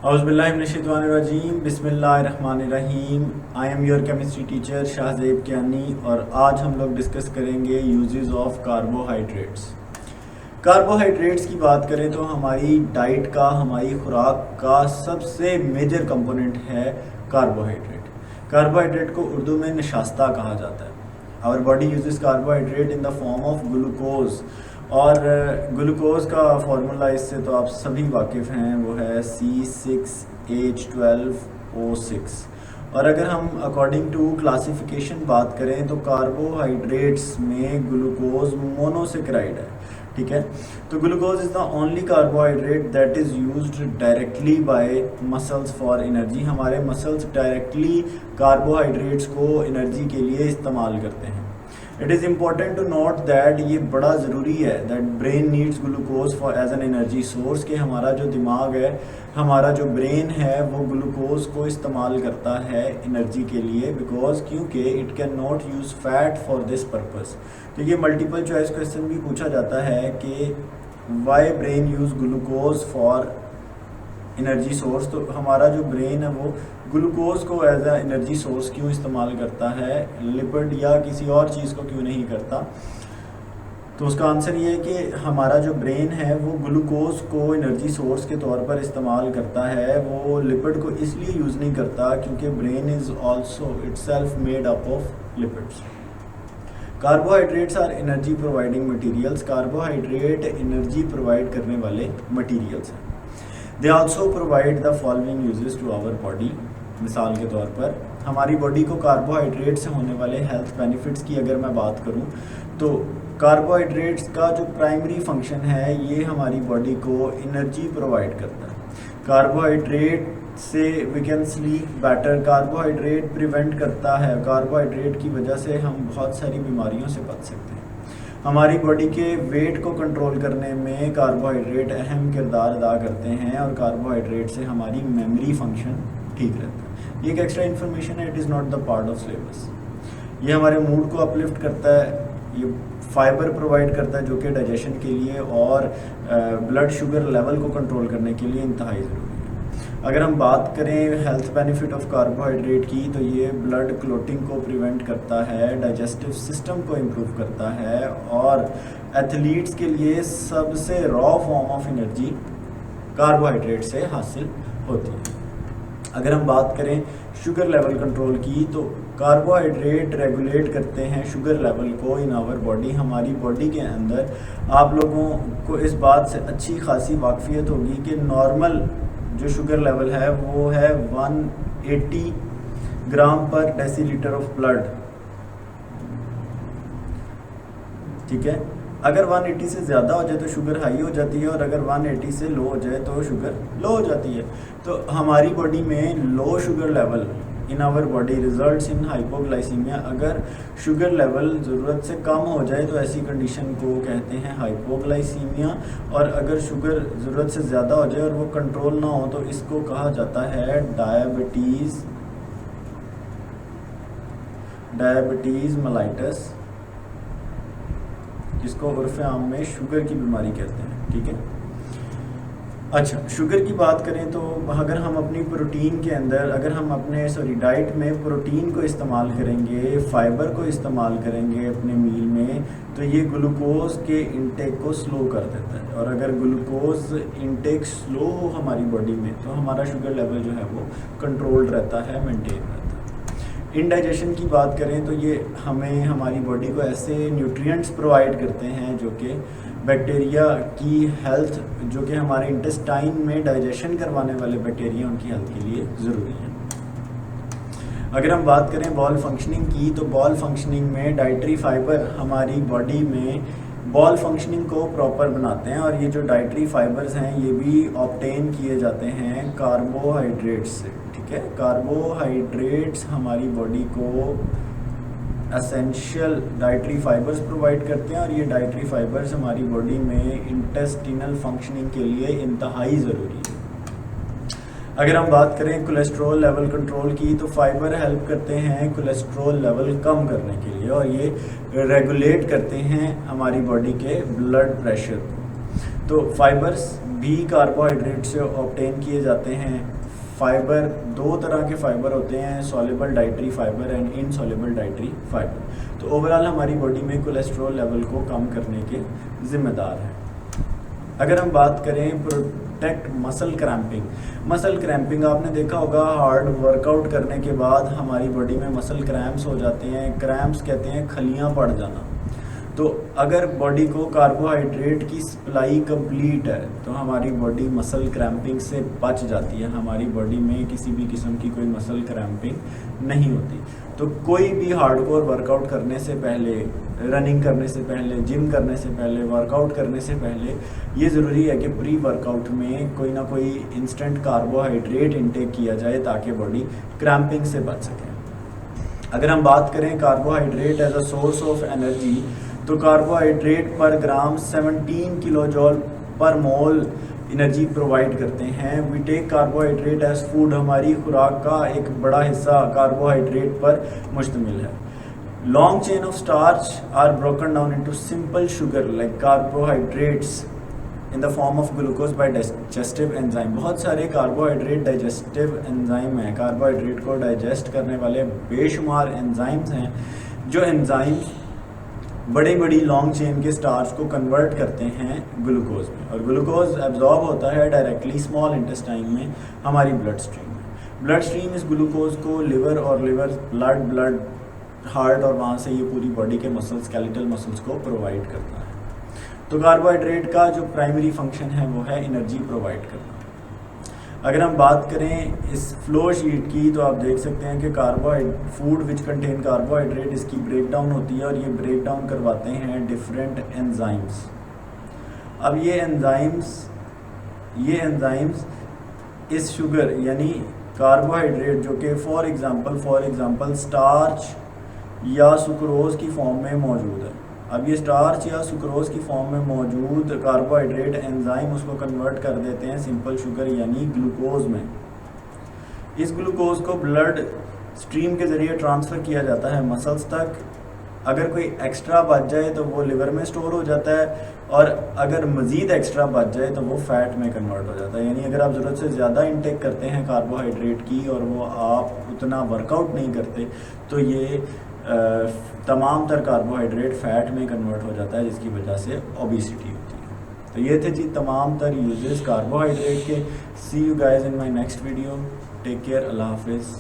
औज़ुबिल्लाहिमिनश्शैतानिर्रजीम बिस्मिल्लाहिर्रहमानिर्रहीम। I am your chemistry teacher Shahzeb Kiyani और आज हम लोग डिस्कस करेंगे यूजेस ऑफ कार्बोहाइड्रेट्स। कार्बोहाइड्रेट्स की बात करें तो हमारी डाइट का, हमारी खुराक का सबसे मेजर कंपोनेंट है कार्बोहाइड्रेट। कार्बोहाइड्रेट को उर्दू में नशास्ता कहा जाता है। Our body uses carbohydrate in the form of glucose, और ग्लूकोज का फार्मूला इससे तो आप सभी वाकिफ़ हैं, वो है C6H12O6। और अगर हम अकॉर्डिंग टू क्लासिफिकेशन बात करें तो कार्बोहाइड्रेट्स में ग्लूकोज मोनोसेक्राइड है, ठीक है। तो glucose is the only carbohydrate that is used directly by muscles for energy. हमारे मसल्स डायरेक्टली कार्बोहाइड्रेट्स को एनर्जी के लिए इस्तेमाल करते हैं। It is important to note that ये बड़ा ज़रूरी है that brain needs glucose for as an energy source, के हमारा जो दिमाग है, हमारा जो ब्रेन है, वो ग्लूकोज को इस्तेमाल करता है एनर्जी के लिए, बिकॉज क्योंकि it can not use fat for this purpose. तो ये मल्टीपल चॉइस क्वेश्चन भी पूछा जाता है कि why brain use glucose for energy source. तो हमारा जो ब्रेन है वो ग्लूकोज को एज ए एनर्जी सोर्स क्यों इस्तेमाल करता है, लिपिड या किसी और चीज़ को क्यों नहीं करता। तो उसका आंसर ये है कि हमारा जो ब्रेन है वो ग्लूकोज को एनर्जी सोर्स के तौर पर इस्तेमाल करता है, वो लिपिड को इसलिए यूज़ नहीं करता क्योंकि brain is also itself made up of lipids. Carbohydrates are energy providing materials. Carbohydrate energy provide करने वाले मटीरियल्स हैं। They also provide the following uses to our body. मिसाल के तौर पर हमारी बॉडी को कार्बोहाइड्रेट से होने वाले हेल्थ बेनिफिट्स की अगर मैं बात करूं तो कार्बोहाइड्रेट्स का जो प्राइमरी फंक्शन है ये हमारी बॉडी को एनर्जी प्रोवाइड करता है। कार्बोहाइड्रेट से we can sleep better. Carbohydrate prevent करता है, कार्बोहाइड्रेट की वजह से हम बहुत सारी बीमारियों से बच सकते हैं। हमारी बॉडी के वेट को कंट्रोल करने में कार्बोहाइड्रेट अहम किरदार अदा करते हैं और कार्बोहाइड्रेट से हमारी मेमोरी फंक्शन ठीक रहता है। ये एक एक्स्ट्रा इन्फॉर्मेशन है, it is not the part of syllabus. ये हमारे मूड को अपलिफ्ट करता है, ये फाइबर प्रोवाइड करता है जो कि डाइजेशन के लिए और ब्लड शुगर लेवल को कंट्रोल करने के लिए इंतहाई ज़रूरी है। अगर हम बात करें हेल्थ बेनिफिट ऑफ कार्बोहाइड्रेट की तो ये ब्लड क्लोटिंग को प्रिवेंट करता है, डाइजेस्टिव सिस्टम को इम्प्रूव करता है और एथलीट्स के लिए सबसे raw form of energy carbohydrate से हासिल होती है। अगर हम बात करें शुगर लेवल कंट्रोल की तो कार्बोहाइड्रेट रेगुलेट करते हैं शुगर लेवल को इन आवर बॉडी। हमारी बॉडी के अंदर आप लोगों को इस बात से अच्छी खासी वाकफियत होगी कि नॉर्मल जो शुगर लेवल है वो है 180 ग्राम पर डेसीलीटर ऑफ ब्लड, ठीक है। अगर 180 से ज़्यादा हो जाए तो शुगर हाई हो जाती है और अगर 180 से लो हो जाए तो शुगर लो हो जाती है। तो हमारी बॉडी में low sugar level in our body results in hypoglycaemia. अगर शुगर लेवल ज़रूरत से कम हो जाए तो ऐसी कंडीशन को कहते हैं हाइपोग्लाइसीमिया, और अगर शुगर ज़रूरत से ज़्यादा हो जाए और वो कंट्रोल ना हो तो इसको कहा जाता है डायबिटीज़ मेलाइटस, जिसको उर्फ़े आम में शुगर की बीमारी कहते हैं, ठीक है। अच्छा, शुगर की बात करें तो अगर हम अपनी प्रोटीन के अंदर, अगर हम अपने डाइट में प्रोटीन को इस्तेमाल करेंगे, फाइबर को इस्तेमाल करेंगे अपने मील में, तो ये ग्लूकोज के इंटेक को स्लो कर देता है। और अगर ग्लूकोज इंटेक स्लो हो हमारी बॉडी में तो हमारा शुगर लेवल जो है वो कंट्रोल्ड रहता है, मेंटेन रहता है। इंडाइजेशन की बात करें तो ये हमें हमारी बॉडी को ऐसे न्यूट्रिएंट्स प्रोवाइड करते हैं जो कि बैक्टीरिया की हेल्थ, जो कि हमारे इंटेस्टाइन में डाइजेशन करवाने वाले बैक्टीरिया, उनकी हेल्थ के लिए ज़रूरी है। अगर हम बात करें बॉल फंक्शनिंग की तो बॉल फंक्शनिंग में डाइटरी फाइबर हमारी बॉडी में बॉल फंक्शनिंग को प्रॉपर बनाते हैं, और ये जो डाइटरी फाइबर्स हैं ये भी ऑब्टेन किए जाते हैं कार्बोहाइड्रेट्स से, ठीक है। कार्बोहाइड्रेट्स हमारी बॉडी को एसेंशियल डाइटरी फाइबर्स प्रोवाइड करते हैं और ये डाइटरी फाइबर्स हमारी बॉडी में इंटेस्टिनल फंक्शनिंग के लिए इंतहाई ज़रूरी है। अगर हम बात करें कोलेस्ट्रॉल लेवल कंट्रोल की तो फाइबर हेल्प करते हैं कोलेस्ट्रॉल लेवल कम करने के लिए, और ये रेगुलेट करते हैं हमारी बॉडी के ब्लड प्रेशर को। तो फाइबर्स भी कार्बोहाइड्रेट से ऑब्टेन किए जाते हैं। फाइबर, दो तरह के फाइबर होते हैं, soluble dietary fibre and insoluble dietary fibre. तो ओवरऑल हमारी बॉडी में कोलेस्ट्रॉल लेवल को कम करने के ज़िम्मेदार हैं। अगर हम बात करें protect muscle cramping, muscle cramping आपने देखा होगा, हार्ड वर्कआउट करने के बाद हमारी बॉडी में मसल क्रैम्प्स हो जाते हैं। क्रैम्प्स कहते हैं खलियां पड़ जाना। तो अगर बॉडी को कार्बोहाइड्रेट की सप्लाई कंप्लीट है तो हमारी बॉडी मसल क्रैम्पिंग से बच जाती है, हमारी बॉडी में किसी भी किस्म की कोई मसल क्रैम्पिंग नहीं होती। तो कोई भी हार्डकोर वर्कआउट करने से पहले, रनिंग करने से पहले, जिम करने से पहले, वर्कआउट करने से पहले ये ज़रूरी है कि प्री वर्कआउट में कोई ना कोई इंस्टेंट कार्बोहाइड्रेट इंटेक किया जाए ताकि बॉडी क्रैम्पिंग से बच सके। अगर हम बात करें carbohydrate as a source of energy, तो कार्बोहाइड्रेट पर ग्राम 17 किलोजॉल पर मोल एनर्जी प्रोवाइड करते हैं। We take carbohydrate as food, हमारी खुराक का एक बड़ा हिस्सा कार्बोहाइड्रेट पर मुश्तमिल है। Long chain of starch are broken down into simple sugar like carbohydrates in the form of glucose by digestive enzyme. बहुत सारे कार्बोहाइड्रेट डाइजेस्टिव एंजाइम हैं, कार्बोहाइड्रेट को डाइजेस्ट करने वाले बेशुमार एंजाइम्स हैं, जो एंजाइम्स बड़ी बड़ी लॉन्ग चेन के स्टार्च को कन्वर्ट करते हैं ग्लूकोज में, और ग्लूकोज एब्जॉर्ब होता है डायरेक्टली स्मॉल इंटेस्टाइन में, हमारी ब्लड स्ट्रीम में। ब्लड स्ट्रीम इस ग्लूकोज को लिवर और लिवर ब्लड हार्ट और वहाँ से ये पूरी बॉडी के मसल्स, स्केलेटल मसल्स को प्रोवाइड करता है। तो कार्बोहाइड्रेट का जो प्राइमरी फंक्शन है वो है एनर्जी प्रोवाइड करना। अगर हम बात करें इस फ्लो शीट की, तो आप देख सकते हैं कि फूड विच कंटेन कार्बोहाइड्रेट, इसकी ब्रेक डाउन होती है और ये ब्रेक डाउन करवाते हैं डिफरेंट एंजाइम्स। अब ये एंजाइम्स इस शुगर यानी कार्बोहाइड्रेट जो कि फॉर एग्जांपल स्टार्च या सुक्रोज की फॉर्म में मौजूद है, अब ये स्टार्च या सुक्रोज की फॉर्म में मौजूद कार्बोहाइड्रेट एंजाइम उसको कन्वर्ट कर देते हैं सिंपल शुगर यानी ग्लूकोज में। इस ग्लूकोज को ब्लड स्ट्रीम के ज़रिए ट्रांसफ़र किया जाता है मसल्स तक। अगर कोई एक्स्ट्रा बच जाए तो वो लिवर में स्टोर हो जाता है, और अगर मज़ीद एक्स्ट्रा बच जाए तो वो फैट में कन्वर्ट हो जाता है। यानी अगर आप ज़रूरत से ज़्यादा इंटेक करते हैं कार्बोहाइड्रेट की और वो आप उतना वर्कआउट नहीं करते, तो ये तमाम तर कार्बोहाइड्रेट फ़ैट में कन्वर्ट हो जाता है, जिसकी वजह से ओबेसिटी होती है। तो ये थे जी तमाम तर यूजेस कार्बोहाइड्रेट के। See you guys in my next video. Take care, अल्लाह हाफिज़।